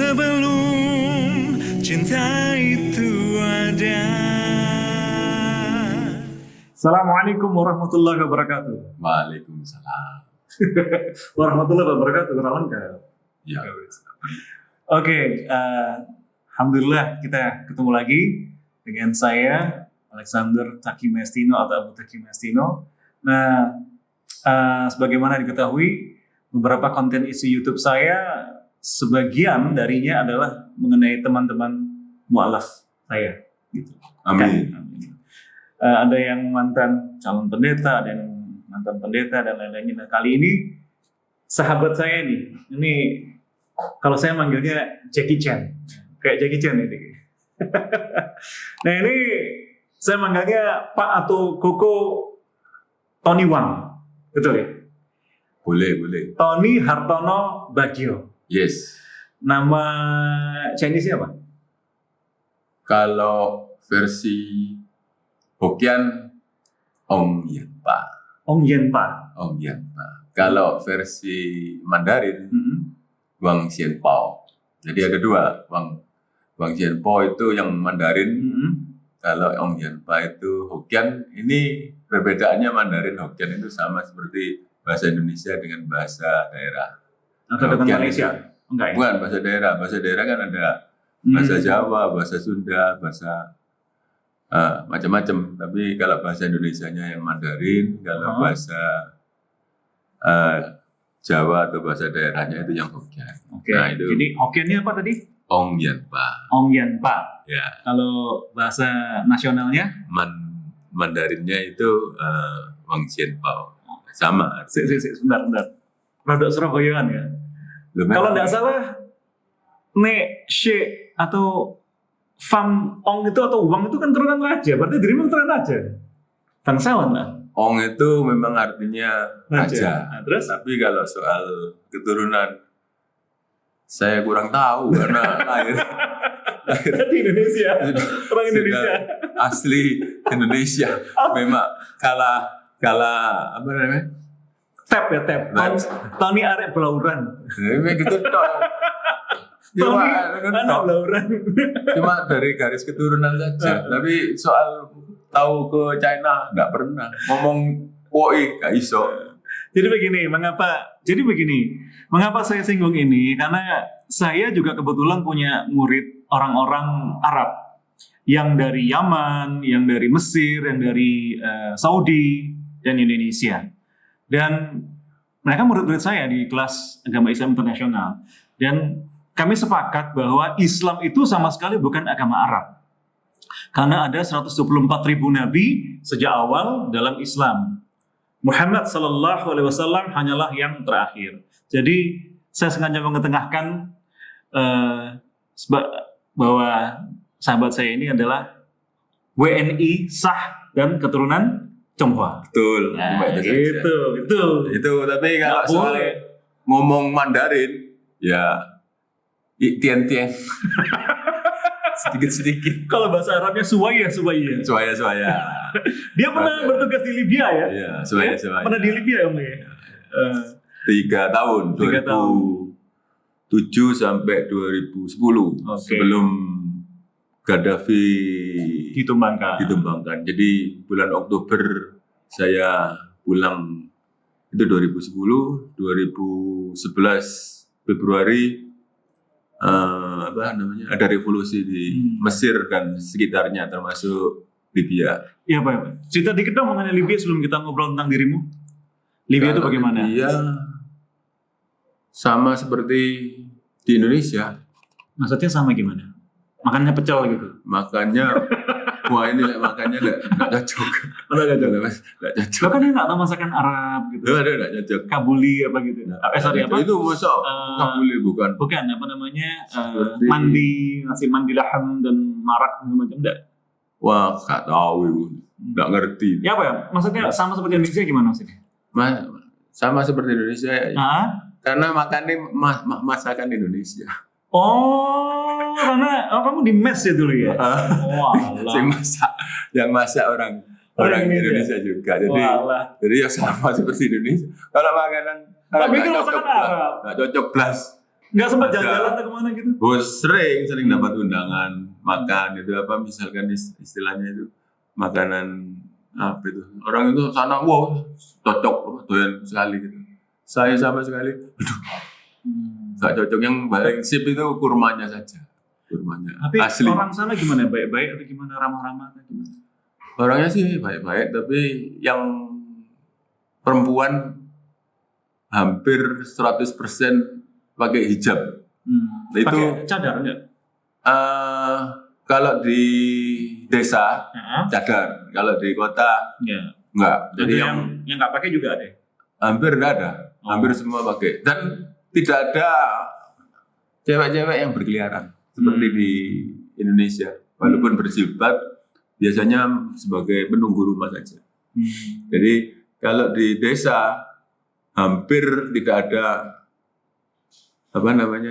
Sebelum cinta itu ada. Assalamualaikum warahmatullahi wabarakatuh. Waalaikumsalam. Warahmatullahi wabarakatuh. Kurang lengkap. Ya. Oke, alhamdulillah kita ketemu lagi dengan saya Alexander Taki Mestino atau Abu Taki Mestino. Nah, sebagaimana diketahui, beberapa konten isi YouTube saya sebagian darinya adalah mengenai teman-teman mu'alaf saya. Gitu. Amin. Ada yang mantan calon pendeta, ada yang mantan pendeta dan lain-lainnya. Nah, kali ini sahabat saya ini kalau saya manggilnya Jackie Chan, kayak Jackie Chan ini. Nah, ini saya manggilnya Pak atau Koko Tony Wang, betul ya? Boleh. Tony Hartono Bagio. Yes. Nama Chinese-nya apa? Kalau versi Hokkien, Ong Yen Pa. Ong Yen Pa. Ong Yen Pa. Kalau versi Mandarin, Wang Xianpao. Jadi ada dua. Wang Xianpao itu yang Mandarin. Kalau Ong Yen Pa itu Hokkien. Ini perbedaannya Mandarin Hokkien itu sama seperti bahasa Indonesia dengan bahasa daerah. Atau dengan Hokkien Malaysia? itu- Enggak ya? Bukan bahasa daerah. Bahasa daerah kan ada bahasa Jawa, bahasa Sunda, bahasa macam-macam. Tapi kalau bahasa Indonesianya yang Mandarin, kalau bahasa Jawa atau bahasa daerahnya itu yang Hokkien. Oke. Nah, itu Jadi Hokkiennya apa tadi? Ong Yen Pa. Ong Yen Pa. Ya, Kalau bahasa nasionalnya? Mandarinnya itu Wang Xianpao. Sama. Sebentar. Produk Surabayaan ya. Kalau nggak salah, Ne, She, atau Fam Ong itu atau Wang itu kan turunan raja. Berarti dirimu turunan raja. Bangsawan lah. Ong itu memang artinya raja. Nah, terus? Tapi kalau soal keturunan, saya kurang tahu karena lahir Di Indonesia. Orang Indonesia. asli Indonesia. Memang kala apa namanya? Tap. Tony Arek Belauran. Memang gitu dong. Cuma, Tony anak Belauran. cuma dari garis keturunan saja. Tapi soal tahu ke China nggak pernah. Ngomong woi nggak iso. Jadi begini, mengapa saya singgung ini? Karena saya juga kebetulan punya murid orang-orang Arab yang dari Yaman, yang dari Mesir, yang dari Saudi dan Indonesia. Dan mereka murid-murid saya di kelas agama Islam internasional. Dan kami sepakat bahwa Islam itu sama sekali bukan agama Arab. Karena ada 124.000 nabi sejak awal dalam Islam. Muhammad sallallahu alaihi wasallam hanyalah yang terakhir. Jadi saya sengaja mengetengahkan bahwa sahabat saya ini adalah WNI sah dan keturunan Tionghoa. Betul. Nah, Cuma itu saja. Itu tapi kalau Nggak soal boleh. ngomong Mandarin ya tian-tian sedikit-sedikit. Kalau bahasa Arabnya suwaya. Suaya. Dia pernah bertugas di Libya ya? Iya, suaya. Pernah di Libya Om ya? 3 tahun, 3 tahun. 2007 sampai 2010 Oke. sebelum Gaddafi Ditumbangkan. Jadi bulan Oktober saya pulang itu 2010, 2011 Februari ada revolusi di Mesir dan sekitarnya termasuk Libya. Iya Pak. Cerita dikit dong mengenai Libya sebelum kita ngobrol tentang dirimu. Libya itu Kalau bagaimana? Libya sama seperti di Indonesia. Maksudnya sama gimana? Makannya pecel gitu? Makanya wah ini makannya nggak cocok. Nggak cocok. Lo kan dia nggak tahu masakan Arab gitu. Nggak cocok. Kabuli apa gitu. Sorry apa? Itu masuk kabuli bukan. Bukan apa namanya Seperti- nasi mandi laham dan marak macam enggak? Wah nggak tahu ibu, nggak ngerti. Ya apa ya? Maksudnya sama seperti Indonesia gimana maksudnya? Sama seperti Indonesia karena makannya masakan Indonesia. Oh, karena kamu di mes ya dulu ya? Wah, yang masak orang Indonesia juga. Jadi ya sama seperti Indonesia. Kalau makanan Tapi itu masakan Arab. nggak cocok belas. Nggak sempat Ada. jalan-jalan atau kemana gitu? Oh, sering dapat undangan makan itu apa misalkan istilahnya itu makanan apa itu orang itu sana wow cocok doyan sekali gitu. Saya sama sekali nggak cocok, yang paling sip itu kurmanya saja, kurmanya Tapi asli. orang sana gimana? Baik-baik atau gimana? Ramah-ramah atau gimana? Orangnya sih baik-baik, tapi yang perempuan hampir 100% pakai hijab. Itu Pakai cadar enggak? kalau di desa Heeh. cadar, kalau di kota Ya. enggak. Jadi Jadi yang nggak pakai juga ada. hampir enggak ada, Oh. hampir semua pakai. Dan tidak ada cewek-cewek yang berkeliaran seperti di Indonesia. Walaupun berjilbab, biasanya sebagai penunggu rumah saja. Jadi kalau di desa hampir tidak ada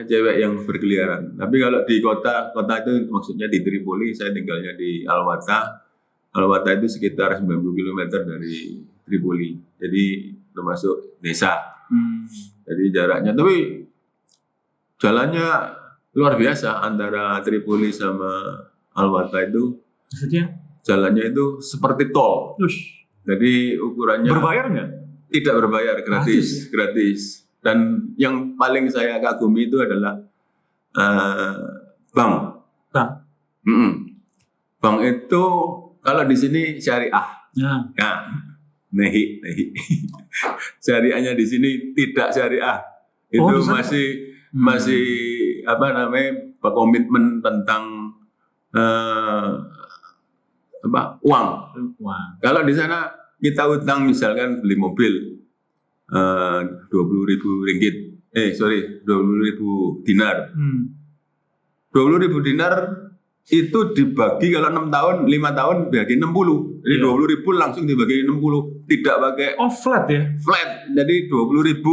cewek yang berkeliaran. Tapi kalau di kota itu maksudnya di Tripoli, saya tinggalnya di Al-Wata. Al-Wata itu sekitar 90 km dari Tripoli. Jadi termasuk desa. Jadi jaraknya, tapi jalannya luar biasa antara Tripoli sama Al-Wata itu. Maksudnya? Jalannya itu seperti tol. Ush. Jadi ukurannya Berbayar nggak? tidak berbayar, gratis. Dan yang paling saya kagumi itu adalah bank. Bank? Bank itu kalau di sini syariah. Ya. Ya, nehi. Syariahnya di sini tidak syariah. Itu Oh, di sana? masih berkomitmen tentang uang. Wah. Kalau di sana kita utang misalkan beli mobil 20.000 ringgit, 20.000 dinar. 20.000 dinar itu dibagi kalau 6 tahun, 5 tahun dibagi 60. Jadi Iya. 20.000 langsung dibagi 60, tidak pakai Oh, flat ya? flat. Jadi 20.000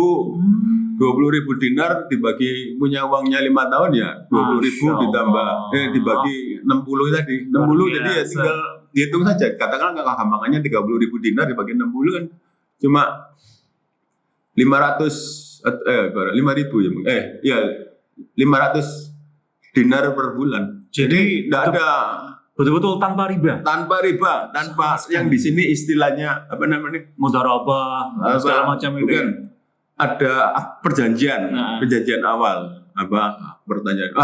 dinar dibagi punya uangnya 5 tahun ya 20.000 Masya ditambah Allah. dibagi 60 tadi 60 Luar jadi ya biasa. tinggal dihitung saja, katakanlah nggak gampangannya 30.000 dinar dibagi 60 kan cuma 5.000 ya 500 dinar per bulan. Jadi Nggak ada betul-betul tanpa riba. tanpa yang di sini istilahnya Mudharabah, segala macam itu. bukan, Ya? ada perjanjian Nah. perjanjian awal pertanyaan.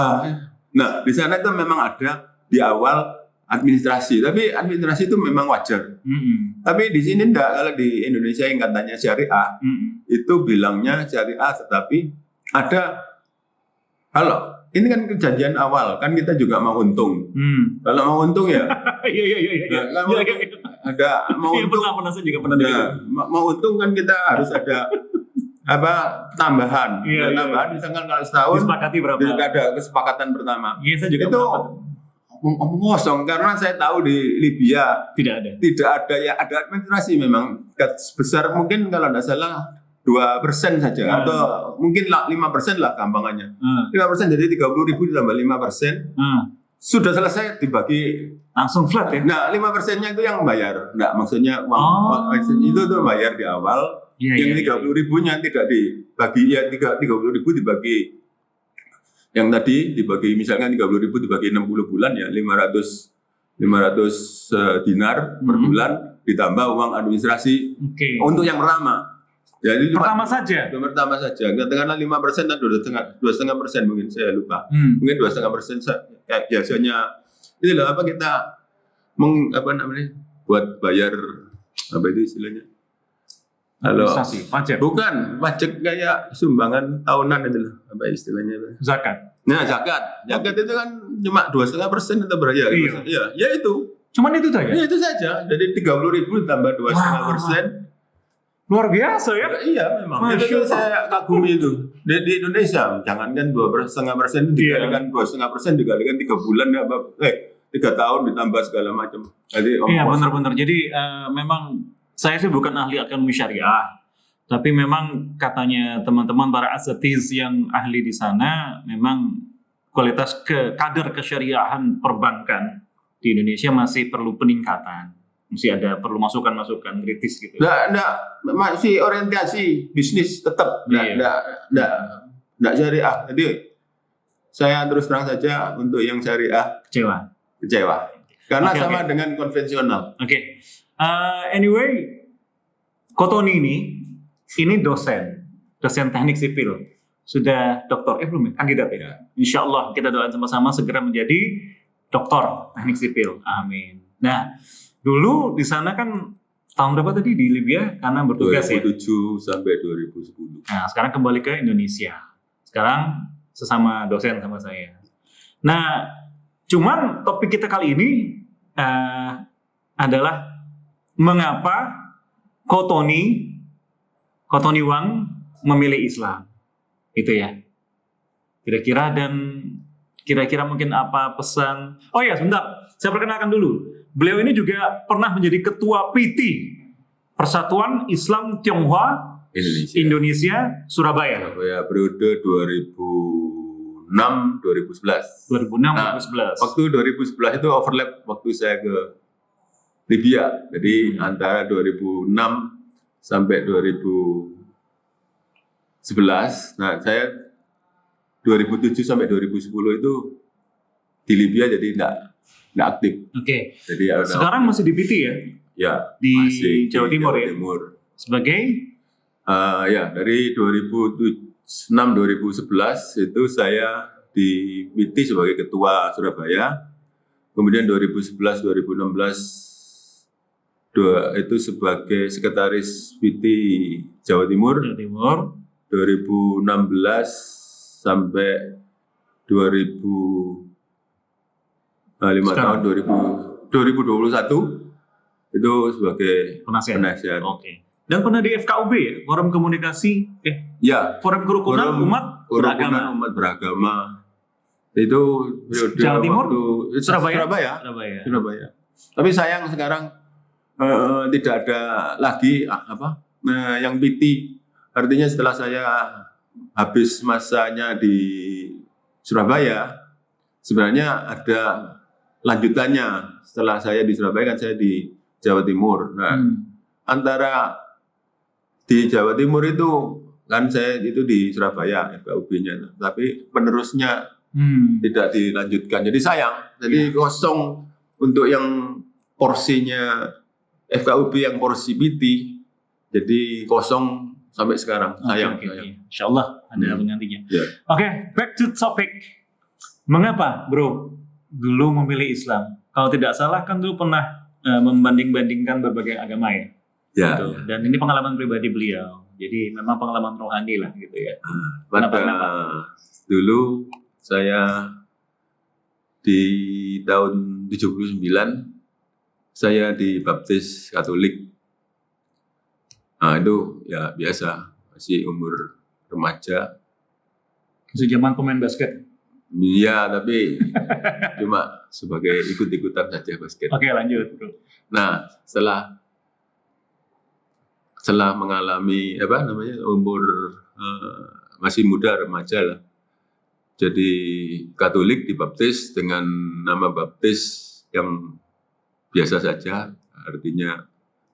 Nah di sana itu memang ada di awal administrasi, tapi administrasi itu memang wajar. Tapi di sini enggak, kalau di Indonesia yang katanya syariah itu bilangnya syariah, tetapi ada kalau ini kan kejadian awal kan kita juga mau untung. Kalau mau untung ya Iya. Nah, kalau ada mau Iya, untung. pernah saya juga pernah Nah, gitu. mau untung kan kita harus ada tambahan. Iya, iya. Tambahan misalkan kalau setahun Disepakati berapa? ada kesepakatan pertama. Iya, saya juga Itu pernah. omong kosong karena saya tahu di Libya Tidak ada. tidak ada, ya ada administrasi memang sebesar mungkin kalau tidak salah 2% saja atau mungkin 5% lah gampangannya. 5% jadi 30.000 ditambah 5% sudah selesai dibagi. Langsung flat ya? Nah 5%-nya itu yang bayar. Nah maksudnya uang Oh. itu tuh bayar di awal. Iya, Yang 30.000-nya tidak dibagi, ya 30.000 dibagi, yang tadi dibagi misalkan 30.000 dibagi 60 bulan ya 500 dinar per bulan ditambah uang administrasi Oke. untuk yang pertama. Jadi Pertama saja. yang pertama saja, katakanlah 5% atau 2,5% mungkin saya lupa. Mungkin 2,5% kayak biasanya itulah kita buat bayar itu istilahnya. Halo. Administrasi, pajak, Bukan pajak kayak sumbangan tahunan itu loh, apa istilahnya itu. zakat. Nah zakat itu kan cuma 2,5% atau berapa ya? Iya. Ya itu. Cuman itu saja. Ya itu saja. Jadi 30.000 tambah 2,5%. Luar biasa ya. Iya memang. Masya Itu Allah. saya kagumi itu. Di Indonesia, jangankan 2,5% itu Iya. dikalikan 2,5% dikalikan 3 bulan ya, 3 tahun ditambah segala macam. Jadi Iya, benar-benar. Jadi memang saya sih bukan ahli ekonomi syariah, tapi memang katanya teman-teman para asatiz yang ahli di sana, memang kualitas kader kesyariahan perbankan di Indonesia masih perlu peningkatan, masih ada perlu masukan-masukan kritis gitu. masih orientasi bisnis tetap. Iya. enggak syariah. Jadi saya terus terang saja untuk yang syariah kecewa. Karena Oke, sama oke. dengan konvensional. Oke. Anyway, Kotoni ini dosen teknik sipil. Sudah doktor, belum ya? Kandidat ya? Insya Allah kita doain sama-sama segera menjadi doktor teknik sipil. Amin. Nah, dulu di sana kan tahun berapa tadi di Libya karena bertugas ya? 2007 sampai 2010. Nah, sekarang kembali ke Indonesia. Sekarang sesama dosen sama saya. Nah, cuman topik kita kali ini adalah mengapa Kotoni Wang memilih Islam. Itu ya. Kira-kira mungkin apa pesan? Oh ya, sebentar. Saya perkenalkan dulu. Beliau ini juga pernah menjadi ketua PT Persatuan Islam Tionghoa Indonesia Surabaya. Surabaya periode 2006-2011. 2006-2011. Waktu 2011 itu overlap waktu saya ke Libya. Jadi antara 2006 sampai 2011. Nah, saya 2007 sampai 2010 itu di Libya jadi enggak aktif. Oke. Jadi sekarang masih di PT ya? Ya, di masih Jawa Timur Jawa ya? Timur. Sebagai Ya, dari 2006-2011 itu saya di PT sebagai ketua Surabaya. Kemudian 2011-2016 itu sebagai sekretaris PT Jawa Timur. 2016 sampai 2005 tahun 2021 itu sebagai penasihat. Oke. Dan pernah di FKUB ya, Forum Komunikasi Ya, Forum Kerukunan Umat Beragama. Itu periode Jawa Timur, waktu Surabaya. Tapi sayang sekarang tidak ada lagi yang PT. Artinya setelah saya habis masanya di Surabaya, sebenarnya ada lanjutannya. Setelah saya di Surabaya kan saya di Jawa Timur. Nah, antara di Jawa Timur itu kan saya itu di Surabaya FKUB-nya, tapi penerusnya tidak dilanjutkan. Jadi sayang. Jadi kosong untuk yang porsinya FKUB yang porsi PT. Jadi kosong sampai sekarang. Sayang. Insya Allah ada penggantinya. Yeah. Oke, back to topic. Mengapa, bro, dulu memilih Islam? Kalau tidak salah kan dulu pernah membanding-bandingkan berbagai agama ya. Ya, gitu. Dan ini pengalaman pribadi beliau. Jadi memang pengalaman rohani lah gitu ya. Kenapa? Dulu saya di tahun 79 saya dibaptis Katolik. Nah, itu ya biasa, masih umur remaja. Masih zaman pemain basket. Iya, tapi cuma sebagai ikut-ikutan saja basket. Oke, lanjut, bro. Nah, setelah mengalami umur masih muda remaja lah, jadi Katolik dibaptis dengan nama baptis yang biasa saja, artinya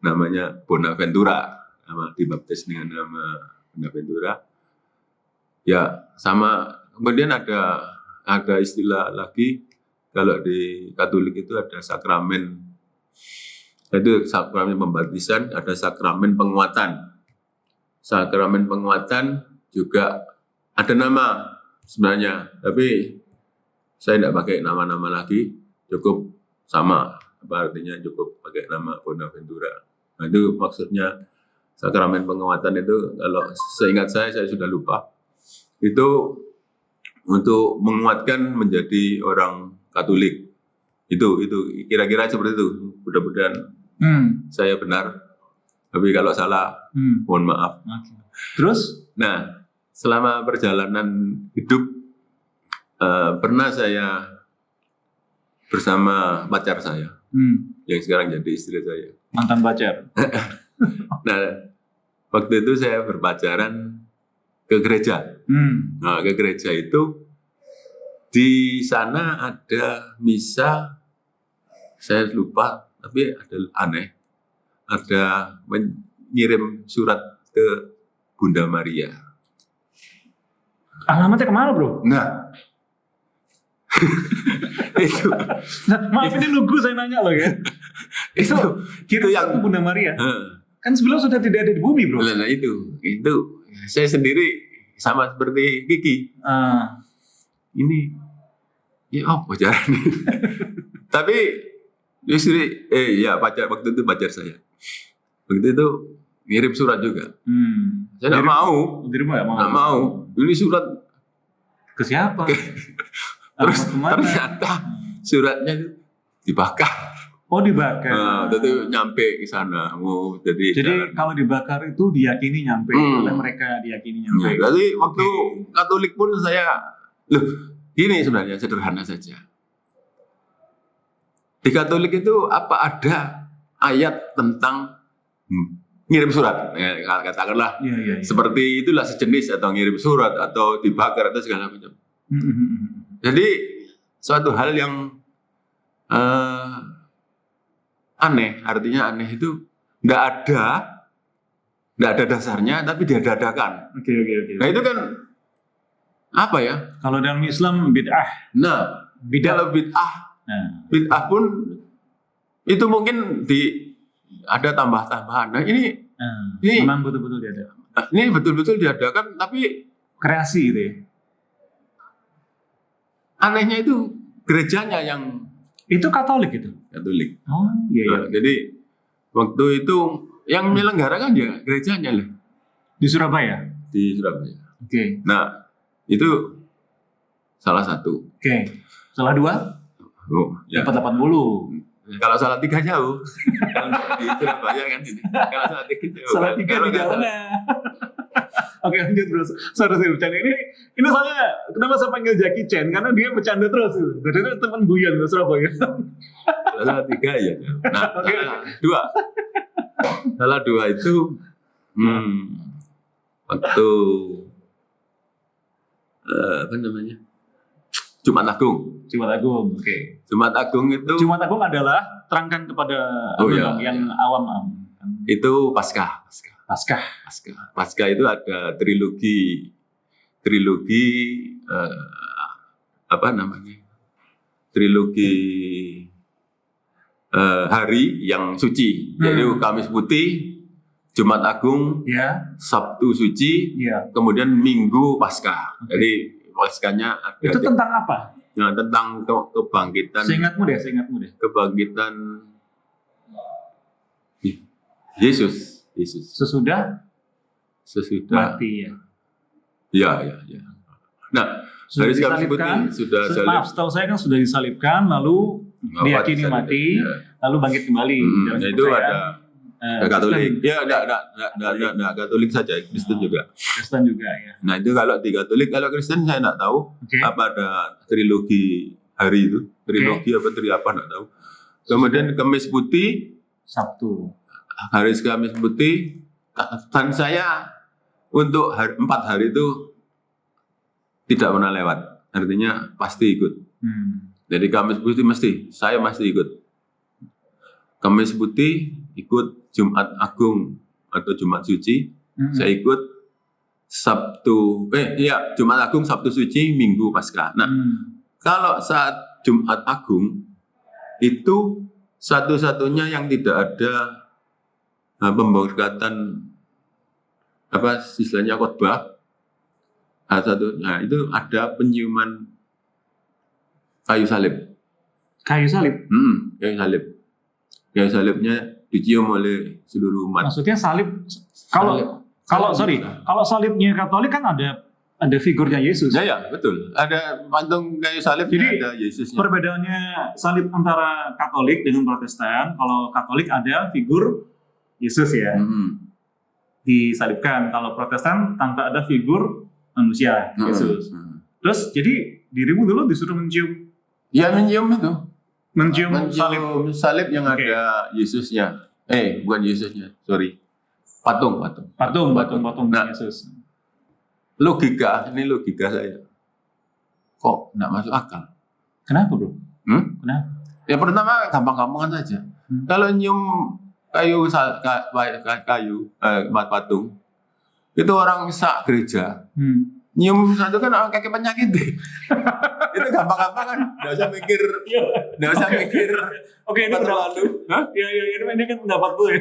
namanya Bonaventura, dibaptis dengan nama Bonaventura. Ya sama. Kemudian ada istilah lagi, kalau di Katolik itu ada sakramen. Itu sakramen pembaptisan, ada sakramen penguatan. Sakramen penguatan juga ada nama sebenarnya, tapi saya tidak pakai nama-nama lagi, cukup sama, artinya cukup pakai nama Bonaventura. Nah, itu maksudnya sakramen penguatan itu, kalau seingat saya sudah lupa, itu untuk menguatkan menjadi orang Katolik. Itu kira-kira seperti itu. Mudah-mudahan saya benar, tapi kalau salah mohon maaf. Terus? Nah, selama perjalanan hidup pernah saya bersama pacar saya yang sekarang jadi istri saya. Mantan pacar. Nah, waktu itu saya berpacaran ke gereja. Nah, ke gereja itu di sana ada misa, saya lupa. Tapi ada aneh, ada mengirim surat ke Bunda Maria. Alamatnya kemana bro? Nah, itu Nah, maaf ini lugu saya nanya loh ya. itu Kirim yang- ke Bunda Maria. Heeh. Kan sebelum sudah tidak ada di bumi bro. Nah, itu saya sendiri sama seperti Kiki. Ah, Ini ya apa caranya? Tapi justru ya pacar waktu itu pacar saya. Waktu itu ngirim surat juga. Saya nggak mau, Di rumah nggak mau. Ini surat Ke siapa? terus Alamat kemana? ternyata suratnya itu dibakar. Oh dibakar. Nah, itu nyampe ke sana. Oh, jadi Kalau dibakar itu diyakini nyampe. Oleh mereka diyakini ya, nyampe. jadi waktu Katolik pun saya loh gini sebenarnya sederhana saja. Di Katolik itu apa ada ayat tentang ngirim surat? Ya, katakanlah Iya. seperti itulah sejenis atau ngirim surat atau dibakar atau segala macam. Jadi suatu hal yang aneh, artinya aneh itu tidak ada dasarnya tapi diadakan. Oke. Nah itu kan apa ya? Kalau dalam Islam bid'ah. Nah kalau bid'ah Nah, pun itu mungkin ada tambah-tambahan. Nah ini memang betul-betul diadakan. ini betul-betul diadakan tapi Kreasi gitu ya. anehnya itu gerejanya yang Itu Katolik itu. Katolik. Oh iya. Nah, jadi waktu itu yang menyelenggarakan ya gerejanya lah Di Surabaya. di Surabaya. Oke. Nah itu salah satu. Oke. Salah 2 Oh, ya. dapat 80. Kalau salah 3 jauh. Kalau di Surabaya kan ini. Kalau salah 3 jauh. Salah 3 Kalau di nggak mana? Oke lanjut bro. Sorry saya bercanda ini soalnya kenapa saya panggil Jackie Chan karena dia bercanda terus gitu. Jadi itu teman guyon di Surabaya. Kalau salah 3 ya. Nah, Oke. salah 2 itu waktu apa namanya? Jumat Agung. Jumat Agung. Oke. Jumat Agung itu Jumat Agung adalah terangkan kepada yang awam. itu Paskah. Paskah itu ada trilogi apa namanya? Trilogi hari yang suci. Jadi Kamis Putih, Jumat Agung, Ya. Sabtu Suci, Iya. kemudian Minggu Paskah. Jadi Paskahnya ada Itu tentang apa? tentang kebangkitan Seingatmu deh. kebangkitan Yesus. Sesudah mati ya. Ya. Nah, dari Kamis Putih sudah salib. Maaf, setahu saya kan sudah disalibkan, lalu diyakini mati, lalu bangkit kembali. Dalam Nah, itu kepercayaan, ada Katolik. Ya, enggak Katolik saja, Kristen juga. Kristen juga ya. Nah, itu kalau di Katolik, kalau Kristen saya enggak tahu Oke. apa ada trilogi hari itu. Trilogi apa enggak tahu. Kemudian Kamis Putih, Sabtu. hari Kamis Putih, dan saya untuk 4 hari itu tidak pernah lewat. Artinya pasti ikut. Jadi Kamis Putih saya mesti ikut. Kamis Putih ikut Jumat Agung atau Jumat Suci, saya ikut Jumat Agung, Sabtu Suci, Minggu Paskah. Nah, kalau saat Jumat Agung itu satu-satunya yang tidak ada pemberkatan apa istilahnya khotbah. Itu ada penciuman kayu salib. Kayu salib. Kayu salib. Kayu salibnya dicium oleh seluruh umat. Maksudnya salib. Kalau salibnya Katolik kan ada figurnya Yesus. Ya, betul. Ada patung kayu salib, Jadi, ada Yesusnya. Perbedaannya salib antara Katolik dengan Protestan, kalau Katolik ada figur Yesus ya, disalibkan. Kalau Protestan tanpa ada figur manusia, Yesus. Terus jadi dirimu dulu disuruh mencium Ya, mencium itu. Mencium salib. salib yang ada Yesusnya. Bukan Yesusnya, sorry. Patung. Patung Nah, Yesus. ini logika saya. Kok nggak masuk akal? Kenapa bro? Kenapa? Ya pertama gampang-gampangan saja. Kalau nyium patung, itu orang sak gereja nyium satu kan orang kaki penyakit deh. Itu gampang-gampang kan, nggak usah mikir, nggak usah mikir. Oke, ini apa pendapat terlalu. Hah? Ya, ini kan pendapat gue.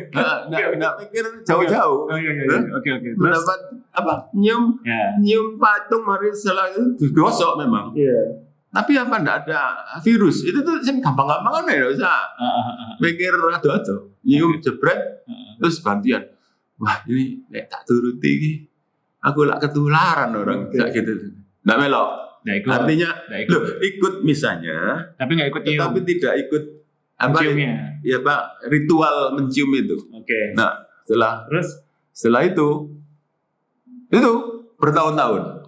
Nggak mikir jauh-jauh. Oh, iya. Hah? Oke. Terus, Mendapat apa? Nyium patung mari setelah itu digosok memang. Iya. Tapi apa nggak ada virus? Itu tuh sih gampang-gampang kan ya, nggak usah mikir ado-ado. Nyium jebret, terus gantian. Wah ini tak turuti ini. Aku lah ketularan orang kayak gitu. Nggak melok. Nggak ikut. Artinya, Nggak ikut. loh, ikut misalnya, Tapi nggak ikut nyium. tapi tidak ikut apa? Menciumnya. Ya Pak, ritual mencium itu. Oke. Nah, Terus? setelah itu bertahun-tahun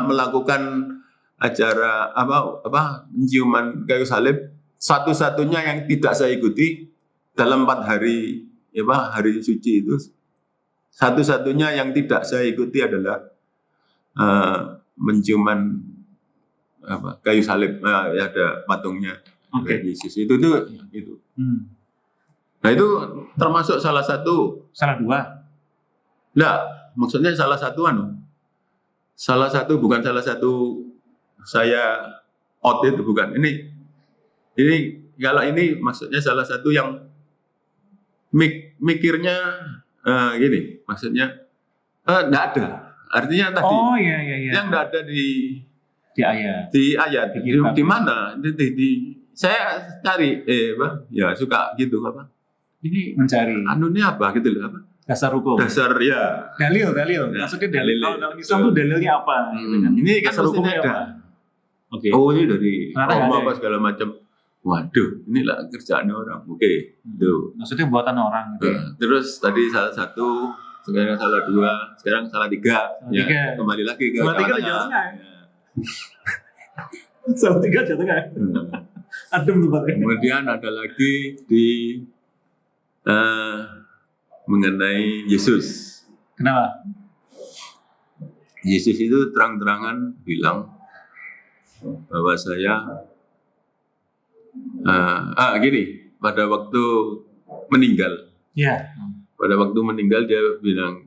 melakukan acara apa penciuman kayu salib satu-satunya yang tidak saya ikuti dalam 4 hari hari suci itu satu-satunya yang tidak saya ikuti adalah menciuman kayu salib ya ada patungnya Yesus itu. Nah itu termasuk salah satu. Salah dua. Nah, maksudnya salah satu bukan salah satu saya out itu bukan. Ini kalau ini maksudnya salah satu yang mikirnya gini, maksudnya enggak ada. Artinya tadi. Oh iya. Yang enggak ada di ayat. Di mana? Saya cari ya suka gitu apa? Ini mencari. Ini apa gitu loh apa? Dasar hukum. Dasar ya. Dalil. Ya, Maksudnya dalil. Kalau dalam Islam Betul. tuh dalilnya apa? Gitu kan. Ini kan dasar hukumnya ada. apa? Oke. Oh ini dari Ternyata nggak Roma ada apa ya? segala macam. Waduh, inilah kerjaan orang. Oke, itu. Maksudnya buatan orang gitu. Terus tadi salah satu, sekarang salah 2, sekarang salah 3. Ya, tiga. kembali lagi ke Salah 3 di tengah-tengah. Jawa Tengah. Ya. Salah 3 Jawa Tengah. Adem tempatnya. Kemudian ada lagi di mengenai Yesus. Kenapa? Yesus itu terang-terangan bilang bahwa saya gini, pada waktu meninggal Iya. dia bilang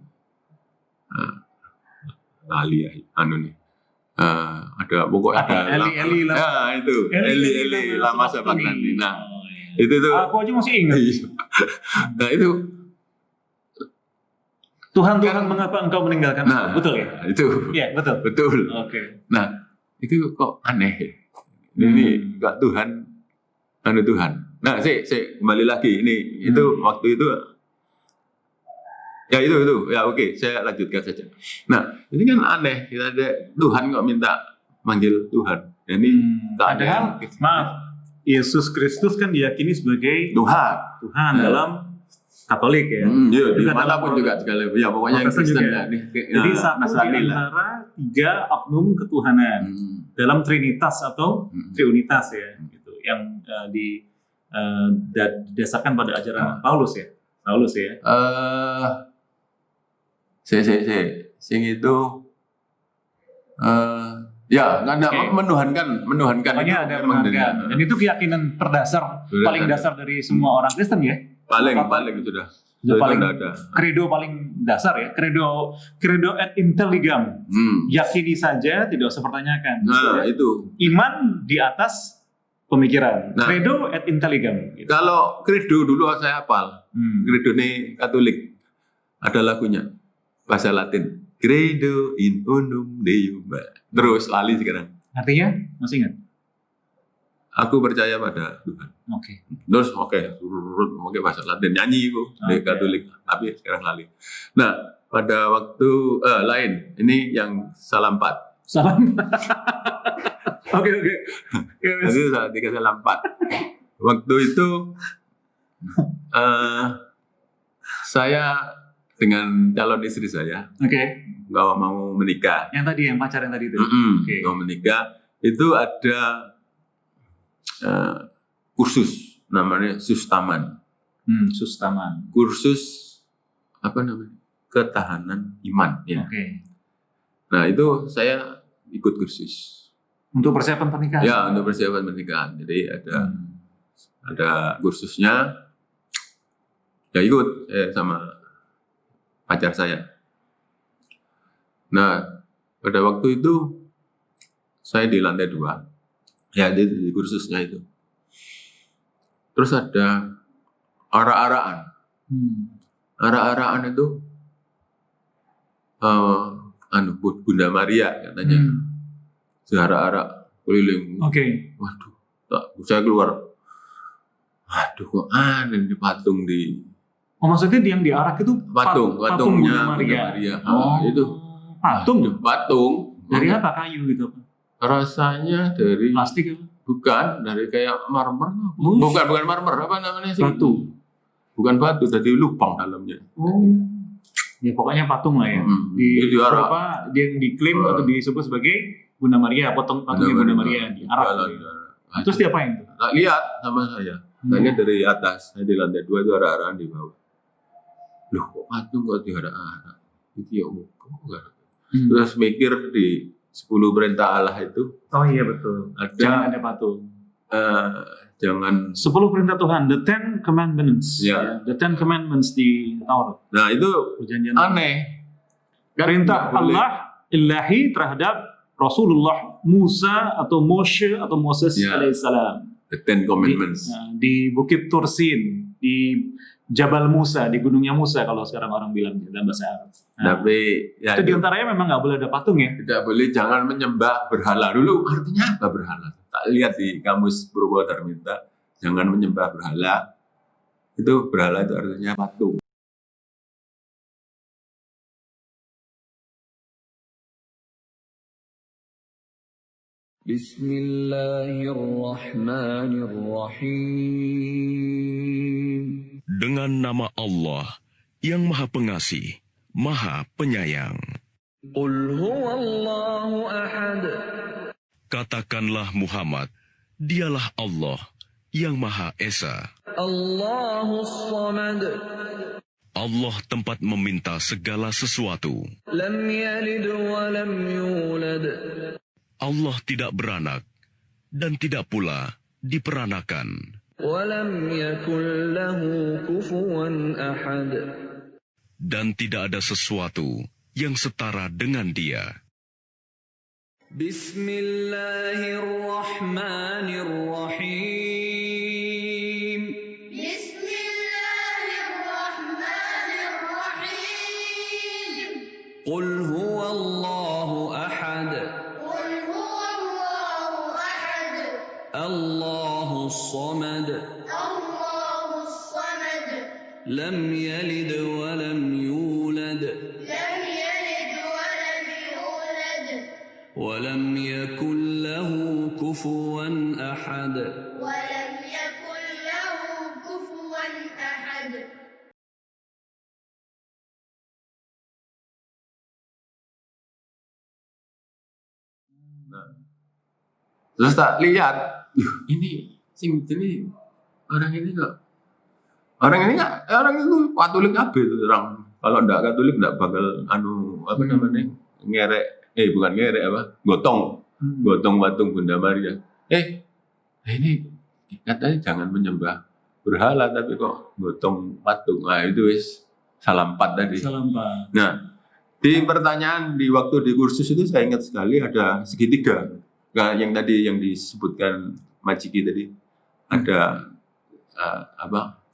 ada pokoknya Apa? ada Eli lama sabachthani. Nah, Oh, iya. itu tuh Aku aja masih ingat. nah itu Tuhan, mengapa engkau meninggalkan aku? nah Betul ya? itu Iya, betul. betul. Oke. Nah itu kok aneh ya? Ini nggak Tuhan Tuhan. Nah saya kembali lagi ini itu waktu itu ya itu ya oke, saya lanjutkan saja. Nah ini kan aneh, kita ada Tuhan kok minta manggil Tuhan. Ya, ini Padahal, maaf, Yesus Kristus kan diyakini sebagai Tuhan Ya. dalam Katolik ya. Iya, Juga dimanapun dalam juga sekali. Ya pokoknya yang Protestan Kristen juga. ya. Jadi satu di antara 3 oknum ketuhanan dalam Trinitas atau Triunitas ya, gitu. Yang didasarkan pada ajaran Paulus ya. Sing itu ya nggak menuhankan Pokoknya itu ada memang penghargaan. Dan itu keyakinan terdasar, Sudah paling ada. dasar dari semua orang Kristen ya. paling sudah Itu paling nggak ada. kredo paling dasar ya. Kredo et intelligam. Yakini saja, tidak usah pertanyakan. Nah Ya. itu Iman di atas pemikiran. Nah. Credo et intelligam. Gitu. kalau kredo dulu saya hafal. Kredo ini Katolik ada lagunya bahasa Latin. Credo in unum Deum. Terus lali sekarang. Artinya masih ingat? Aku percaya pada Tuhan. Oke. Terus oke bahasa Latin nyanyi itu di Oke. Katolik, tapi sekarang lali. Nah pada waktu lain ini yang salah 4. Salam. Oke. Ya, wes. Jadi salah 4. Waktu itu saya dengan calon istri saya Oke. nggak mau menikah. Yang tadi, yang pacar yang tadi itu. Oke. Mau menikah itu ada kursus namanya Sustaman. Sustaman. Kursus apa namanya? Ketahanan iman ya. Oke. Nah, itu saya ikut kursus. Untuk persiapan pernikahan. Ya, untuk persiapan pernikahan. Jadi ada kursusnya. Ya ikut sama pacar saya. Nah, pada waktu itu saya di lantai 2, ya di kursusnya itu. Terus ada arak-arakan. Arak-arakan itu Bunda Maria katanya. Searak-arak keliling. Oke. Waduh, saya keluar. Waduh, kok aneh di patung di Oh, maksudnya yang diarak itu patungnya Bunda Maria. Itu Patung. patung. Dari apa, kayu gitu? Rasanya dari Plastik apa? bukan dari kayak marmer. Oh. Bukan marmer, apa namanya sih? Batu. Bukan batu, jadi lubang dalamnya. Oh. Ya pokoknya patung lah ya. Di Itu diarak. beberapa dia yang diklaim atau disebut sebagai Bunda Maria, patungnya Bunda Maria diarak. Nah, Terus diapain tuh? nggak lihat sama saya. Saya lihat dari atas, saya di lantai 2 itu arak-arakan di bawah. Loh, kok patung kok diarak-arak? Itu ya enggak. Terus mikir di 10 perintah Allah itu Oh iya betul. Jangan ada patung. Jangan. 10 perintah Tuhan, the 10 commandments. Ya. The 10 commandments di Taurat. Nah itu Perjanjian. aneh. Perintah Nggak boleh. Allah ilahi terhadap Rasulullah Musa atau Moshe atau Moses Ya. alaihissalam. The Ten Commandments. Di Bukit Tursin, di Jabal Musa, di Gunungnya Musa kalau sekarang orang bilang dalam bahasa Arab. Nah, Tapi ya itu itu diantaranya memang nggak boleh ada patung ya. tidak boleh, jangan menyembah berhala dulu. Artinya apa berhala? Tak lihat di kamus Purwodarmita, jangan menyembah berhala. Itu berhala itu artinya patung. Bismillahirrahmanirrahim. Dengan nama Allah yang Maha Pengasih, Maha Penyayang. Qul huwallahu ahad. Katakanlah Muhammad, dialah Allah yang Maha Esa. Allahus samad. Allah tempat meminta segala sesuatu. Lam yalid wa lam yulad. Allah tidak beranak dan tidak pula diperanakan. Wa lam yakul lahu kufuwan ahad. Dan tidak ada sesuatu yang setara dengan Dia. Bismillahirrahmanirrahim. Bismillahirrahmanirrahim. Qul huwallahu ahad. Qul huwallahu ahad. Allahus samad. Allahus samad. Lam yalid wa lam yulad. Lam yalid wa lam yulad. Wa lam yakul lahu kufuwan ahad. Wa lam yakul lahu kufuwan ahad. Terus tak lihat, ini orang ini Katolik kabeh itu orang. Kalau ndak Katolik ndak bakal gotong patung Bunda Maria. Ini katanya jangan menyembah berhala tapi kok gotong patung. Nah itu wis salah 4 tadi. Salam Pak. Nah, di pertanyaan di waktu di kursus itu saya ingat sekali ada segitiga. Nah, yang tadi yang disebutkan Majiki tadi ada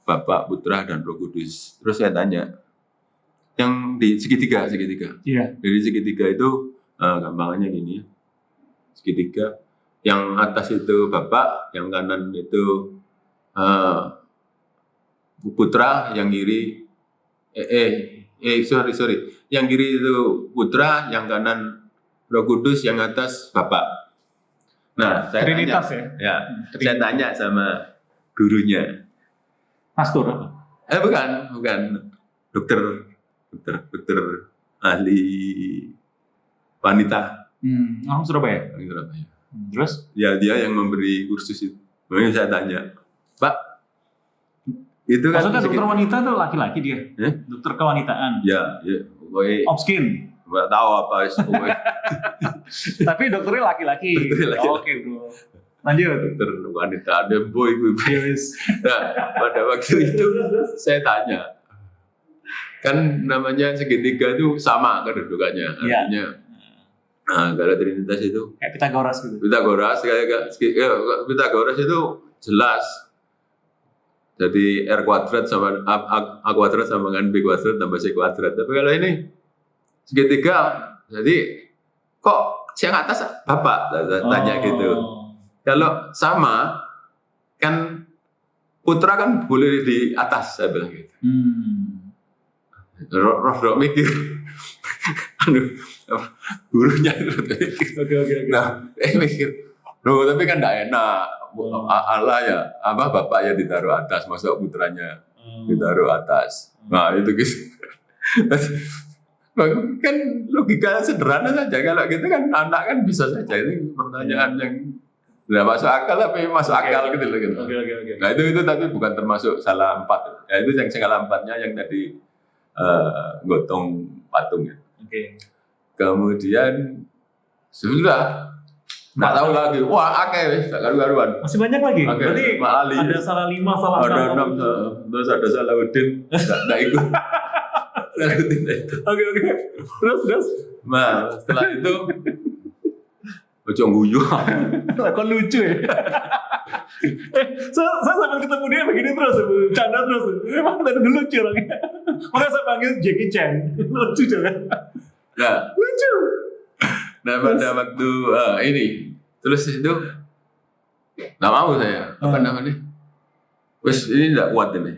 Bapak, Putra dan Roh Kudus. Terus saya tanya yang di segitiga. Iya. Dari segitiga itu gampangannya gini. Segitiga yang atas itu Bapak, yang kanan itu Putra, yang kiri sorry. Yang kiri itu Putra, yang kanan Roh Kudus, yang atas Bapak. Nah, saya Trinitas tanya, ya? saya tanya sama gurunya. Pastor apa? Bukan. Dokter ahli wanita. Orang Surabaya. Ahli Surabaya. Terus? Ya, dia yang memberi kursus itu. Makanya saya tanya, Pak, itu kan Maksudnya dokter wanita itu laki-laki dia? Dokter kewanitaan? Ya, pokoknya Opskin? nggak tahu apa pokoknya. Tapi dokternya laki-laki? Dokternya laki-laki. Oke bro. Lanjut. Dokter wanita ada boy. Nah, pada waktu itu saya tanya, kan namanya segitiga itu sama kedudukannya, Iya. artinya Nah, kalau Trinitas itu Kayak Pitagoras gitu. Pitagoras itu jelas. Jadi R kuadrat sama A kuadrat sama dengan B kuadrat tambah C kuadrat. Tapi kalau ini segitiga, jadi kok yang atas Bapak tanya gitu. Kalau sama kan putra kan boleh di atas, saya bilang gitu. Roh mikir. Gurunya itu mikir. Nah, mikir. Loh, tapi kan enggak enak. Allah ya, bapak ya ditaruh atas, masa putranya ditaruh atas. Nah, itu gitu. Kan logika sederhana saja. Kalau gitu kan anak kan bisa saja. Ini pertanyaan yang nggak masuk akal tapi masuk akal gitu loh. Gitu. Nah itu tapi bukan termasuk salah 4. Ya, itu yang salah 4-nya yang tadi gotong patung ya. Kemudian sudah nggak tahu lagi. Wah, wis karu-karuan. Masih banyak lagi. Berarti ada salah 5, salah 6. Ada 6, terus ada Salahuddin nggak ikut. Salahuddin itu. Oke. Terus. Nah, setelah itu ojo guyu. Kok lucu ya? Saya sambil ketemu dia begini terus, canda terus. Memang tadi lucu orangnya. Makanya saya panggil Jackie Chan. Lucu juga. Nah, Lucu. Nah pada waktu ini terus itu nggak mau saya apa namanya, wes ini nggak kuat ini.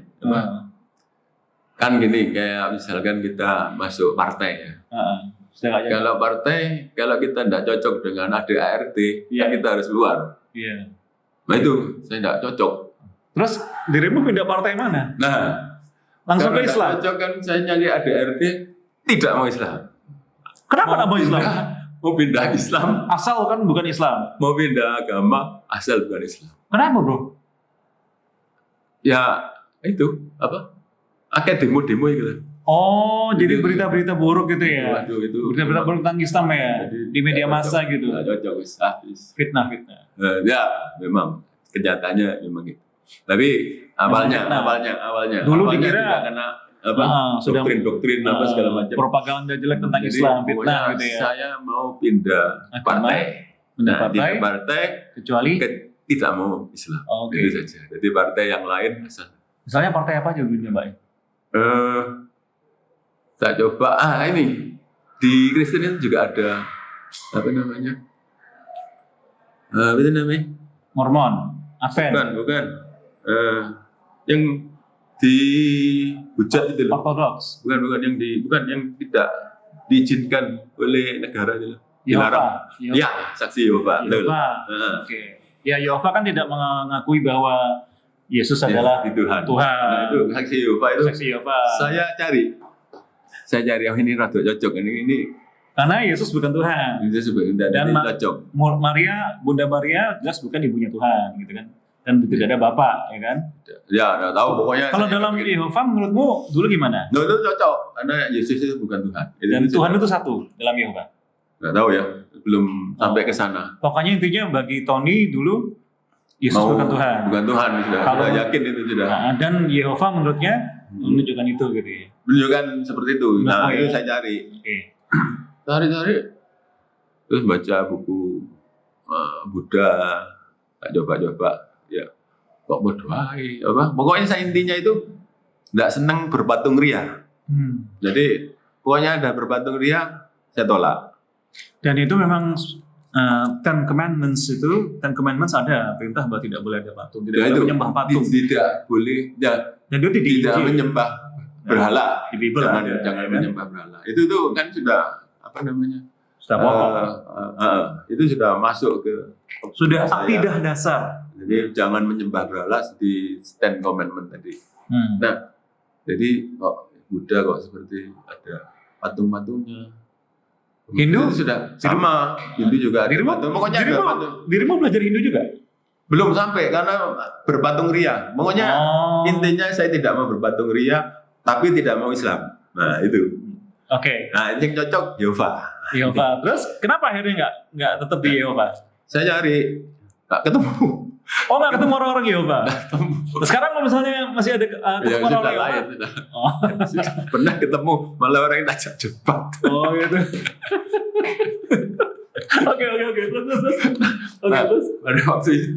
Kan gini kayak misalkan kita masuk partai ya. Kalau partai kalau kita nggak cocok dengan ADART, ya kita harus keluar. Nah itu saya nggak cocok. Terus dirimu pindah partai mana? Nah langsung ke Islam. Cocok kan saya nyari ADART tidak mau Islam. Kenapa nggak mau Islam? Mau pindah Islam, asal kan bukan Islam. Mau pindah agama, asal bukan Islam. Kenapa bro? Ya itu apa? Akhirnya demo-demo gitu. Oh, jadi berita-berita buruk gitu ya? Waduh, itu berita-berita buruk tentang Islam ya? Di media massa gitu? Cocok, Fitnah. Ya, memang kenyataannya memang gitu. Tapi awalnya. Dulu awalnya dikira karena doktrin apa segala macam, propaganda jelek tentang Islam, fitnah gitu ya. Saya mau pindah partai. Pindah partai kecuali tidak mau Islam. Itu saja. Jadi partai yang lain asal. Misalnya partai apa aja dulunya, Mbak? Saya coba ini di Kristen itu juga ada apa namanya? Apa itu namanya? Mormon, Advent. Bukan. Yang dihujat itu loh. Ortodoks. Bukan yang tidak diizinkan oleh negara itu. Dilarang. Ya, saksi Yehova. Oke. Ya, Yehova kan tidak mengakui bahwa Yesus adalah Tuhan. Nah, itu saksi Yehova. Saya cari ini rada cocok ini. Karena Yesus bukan Tuhan. Yesus bukan dan cocok. Bunda Maria jelas bukan ibunya Tuhan, gitu kan? Dan tidak ada bapak, ya kan? Ya, nggak tahu pokoknya. Kalau dalam Yehova menurutmu dulu gimana? Itu cocok karena Yesus itu bukan Tuhan. Dan Tuhan itu satu dalam Yehova. Nggak tahu ya, belum sampai ke sana. Pokoknya intinya bagi Tony dulu Yesus bukan Tuhan. Bukan Tuhan sudah yakin itu sudah. Dan Yehova menurutnya menunjukkan itu gitu ya. Menunjukkan seperti itu. Nah, itu saya cari. Cari. Terus baca buku Buddha, coba. Ya, kok berdoai apa? Pokoknya saya intinya itu nggak senang berpatung ria. Jadi pokoknya ada berpatung ria saya tolak. Dan itu memang Ten Commandments ada perintah bahwa tidak boleh ada patung, tidak boleh menyembah patung. Tidak boleh. Ya. Dan itu tidak menyembah berhala. Di Bible jangan menyembah berhala. Itu tuh kan sudah apa namanya? Sudah pokok. Itu sudah masuk ke sudah akidah dasar. Jadi jangan menyembah berhala di Ten Commandment tadi. Nah, jadi kok Buddha kok seperti ada patung-patungnya. Hindu sudah sama. Hindu juga ada patung. Pokoknya ada patung. Dirimu belajar Hindu juga? Belum sampai karena berpatung ria. Pokoknya intinya saya tidak mau berpatung ria, tapi tidak mau Islam. Nah itu. Oke. Nah ini yang cocok Yehova. Terus kenapa akhirnya nggak tetap di Yehova? Saya cari nggak ketemu. Oh nggak ketemu orang-orang Yehova. Sekarang kalau misalnya masih ada ketemu orang Yehova. Pernah ketemu malah orang yang tajak cepat. Oh gitu. Oke. Terus. Oke, Nah, terus. pada waktu itu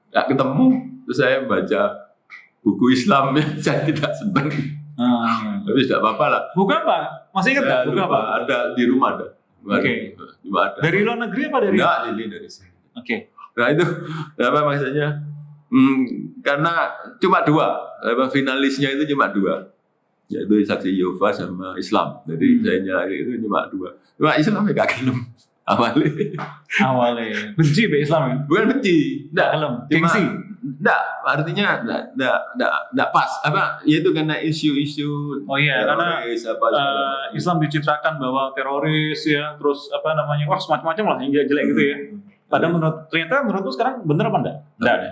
nggak ketemu, terus saya baca buku Islam yang saya tidak senang. Tapi tidak apa-apa lah. Buku apa? Masih ingat nggak? Saya Buku lupa, apa? ada di rumah ada. Oke. Cuma ada. Dari luar negeri apa dari? Enggak, ini dari sini. Oke. Nah itu apa maksudnya? Karena cuma dua, finalisnya itu cuma dua, yaitu saksi Yehova sama Islam. Jadi saya nyari itu cuma dua. Cuma Islam ya gak gelem Awalnya benci be Islam ya? bukan benci, enggak. Gelem, Cuma gengsi. enggak, artinya enggak pas. Apa? Yaitu karena isu-isu Oh iya, karena teroris, apa segala macam. Islam dicitrakan bahwa teroris ya, terus apa namanya, wah semacam-macam lah yang jelek gitu ya. Padahal ternyata menurutku sekarang bener apa enggak? Enggak ada.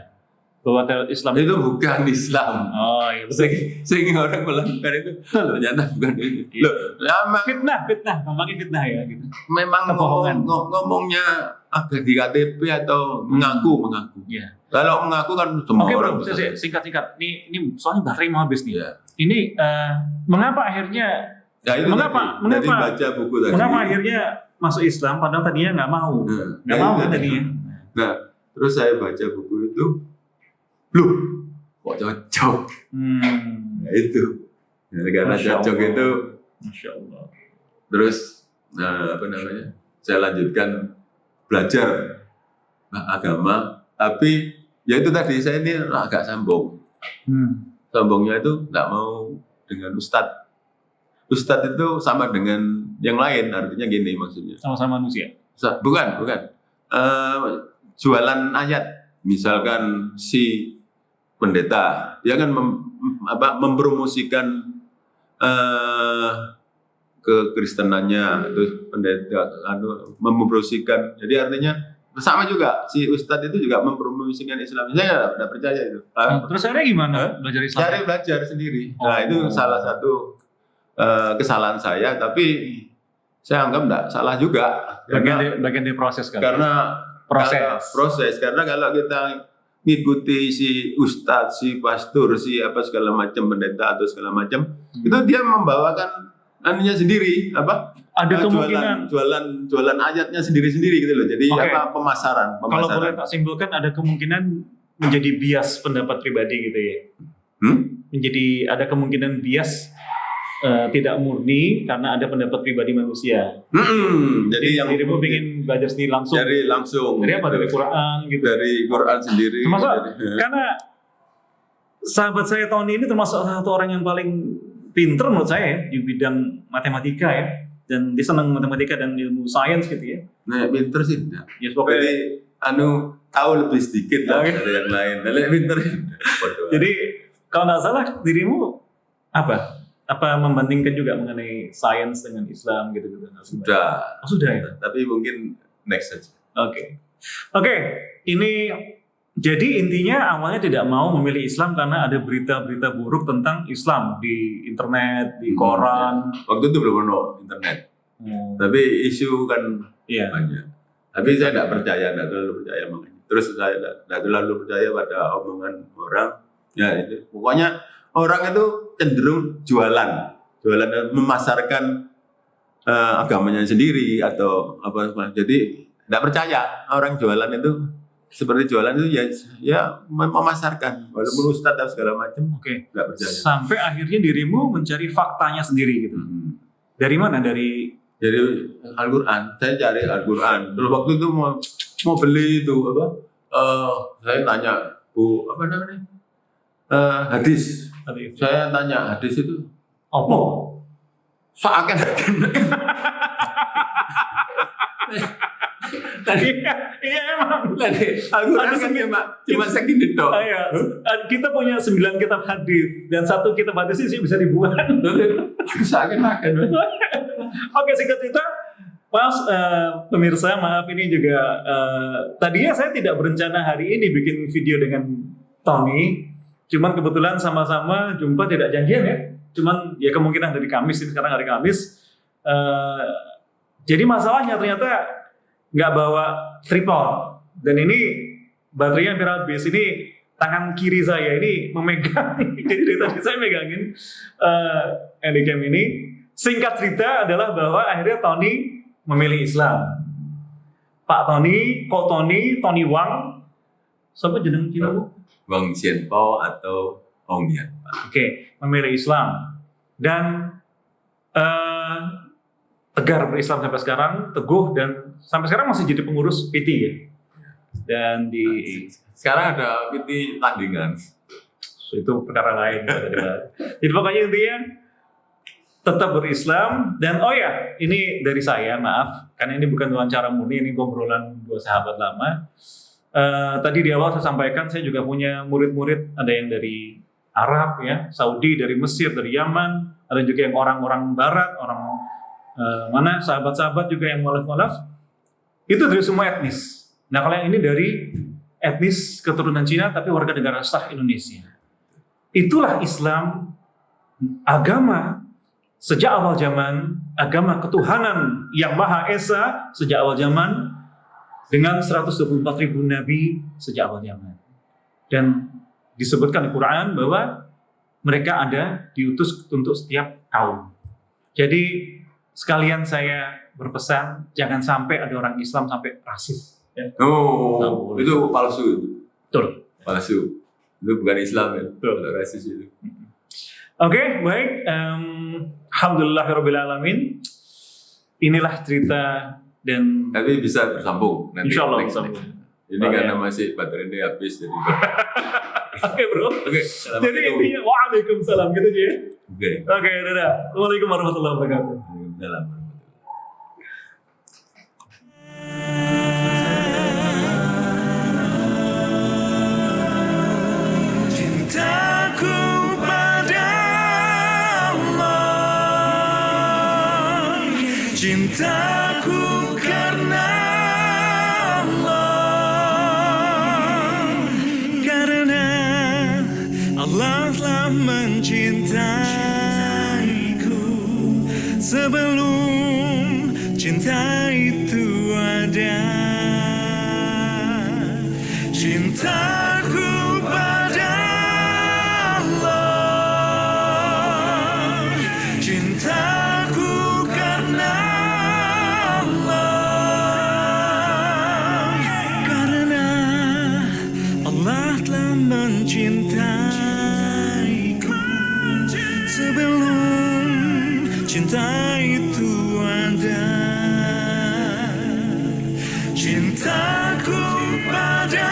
Bahwa Islam itu bukan Islam. Oh iya betul. Sehingga orang melakukan itu ternyata bukan ini. Loh, Fitnah, ngomongin fitnah ya gitu. memang Kebohongan. ngomongnya agak di KTP atau mengaku. Iya. Kalau mengaku kan semua Oke orang bro, bisa. singkat. Ini soalnya baterai mau habis nih. Iya. Ini mengapa akhirnya Ya, itu Mengapa? tadi. Jadi Mengapa? baca buku tadi. Mengapa akhirnya masuk Islam padahal tadinya nggak mau? Nggak mau kan tadinya? Nah, terus saya baca buku itu, loh, kok cocok? Nah, itu. Nah, karena Masya cocok Allah. itu, Masya Allah. terus apa namanya? Saya lanjutkan belajar agama, tapi ya itu tadi saya ini agak sambung. Sombongnya itu nggak mau dengan ustadz. Ustadz itu sama dengan yang lain, artinya gini maksudnya. Sama-sama manusia. Bukan. Jualan ayat, misalkan si pendeta, dia kan mempromosikan kekristenannya, terus pendeta mempromosikan. Jadi artinya sama juga si ustadz itu juga mempromosikan Islam. Saya nggak percaya itu. Terus akhirnya gimana belajar Islam? Cari belajar sendiri. Oh. Nah itu salah satu kesalahan saya, tapi saya anggap enggak salah juga. Bagian dari proses kan? Karena Proses. Karena kalau kita ngikuti si ustadz, si pastor, si apa segala macam pendeta atau segala macam, itu dia membawakan anunya sendiri, apa? Ada kemungkinan. Jualan ayatnya sendiri-sendiri gitu loh. Jadi Oke. pemasaran. Kalau boleh tak simpulkan, ada kemungkinan menjadi bias pendapat pribadi gitu ya? Menjadi ada kemungkinan bias tidak murni karena ada pendapat pribadi manusia. Jadi yang dirimu ingin belajar sendiri langsung. dari langsung. Dari apa? gitu. Dari Quran gitu. Dari Quran sendiri. Termasuk dari- karena sahabat saya Tony ini termasuk satu orang yang paling pinter menurut saya ya, di bidang matematika ya, dan dia senang matematika dan ilmu sains gitu ya. Nah, pinter sih enggak. Ya pokoknya. Jadi tahu lebih sedikit lah Oke. dari yang lain. Dari pinter. Jadi kalau nggak salah dirimu apa membandingkan juga mengenai sains dengan Islam gitu-gitu? Sudah. Oh, sudah ya. Tapi mungkin next saja. Oke. Ini jadi intinya awalnya tidak mau memilih Islam karena ada berita-berita buruk tentang Islam di internet, di koran. Waktu itu belum ada internet. Tapi isu kan Iya. banyak. Tapi saya tidak terlalu percaya makanya. Terus saya tidak terlalu percaya pada omongan orang. Ya itu. Pokoknya orang itu cenderung jualan dan memasarkan agamanya sendiri atau apa. Jadi tidak percaya orang jualan itu seperti jualan itu ya memasarkan walaupun ustadz dan segala macam. Oke. Tidak percaya. Sampai akhirnya dirimu mencari faktanya sendiri gitu. Dari mana? Dari Jadi Al-Quran, saya cari Al-Quran. Terus waktu itu mau beli itu apa? Saya tanya Bu apa namanya? Hadis. Saya tanya hadis itu apa? seakan-akan Iya emang. Al-Quran kan cuma segini dong. Iya. Kita punya 9 kitab hadis dan 1 kitab hadis sih bisa dibuat. Seakan-akan. Oke, singkat cerita, pemirsa, maaf ini juga tadinya saya tidak berencana hari ini bikin video dengan Tony, cuman kebetulan sama-sama jumpa tidak janjian ya, cuman ya kemungkinan dari Kamis ini, sekarang hari Kamis. Jadi masalahnya ternyata nggak bawa tripod dan ini baterainya hampir habis. Ini tangan kiri saya ini memegang, jadi dari tadi saya megangin handycam ini. Singkat cerita adalah bahwa akhirnya Tony memilih Islam. Pak Tony, Ko Tony, Tony Wang, siapa jeneng Cina Bu? Wang Xianpao atau Ong Yanpai. Oke, memilih Islam dan tegar berislam sampai sekarang, teguh dan sampai sekarang masih jadi pengurus PT ya. Dan di Sekarang ada PT tandingan. itu perkara lain. Jadi pokoknya intinya tetap berislam dan oh ya ini dari saya maaf karena ini bukan wawancara murni, ini ngobrolan dua sahabat lama. Tadi di awal saya sampaikan saya juga punya murid-murid, ada yang dari Arab ya, Saudi, dari Mesir, dari Yaman, ada juga yang orang-orang Barat, orang mana sahabat-sahabat juga yang mualaf-mualaf. Itu dari semua etnis. Nah kalau yang ini dari etnis keturunan Cina tapi warga negara sah Indonesia. Itulah Islam, agama sejak awal zaman, agama ketuhanan yang Maha Esa sejak awal zaman dengan 124.000 nabi sejak awal zaman. Dan disebutkan di Quran bahwa mereka ada diutus untuk setiap kaum. Jadi sekalian saya berpesan jangan sampai ada orang Islam sampai rasis. Ya. Oh, itu palsu. Betul. Palsu. Itu bukan Islam ya. Betul. Rasis itu. Oke, baik. Alhamdulillahirrahmanirrahim. Inilah cerita dan Tapi bisa bersambung nanti. insya Allah next. bersambung. Ini karena masih baterai habis jadi. Oke bro. Oke, Jadi assalamualaikum. intinya waalaikumsalam gitu aja ya. Oke. Oke, dadah. Assalamualaikum warahmatullahi wabarakatuh. Waalaikumsalam. Cintaku pada Allah, cintaku karena Allah, karena Allah telah mencintaiku sebelum cinta itu ada. Cintaku pada Allah, cintaku karena Allah, karena Allah telah mencintaiku sebelum cinta itu ada. Cintaku pada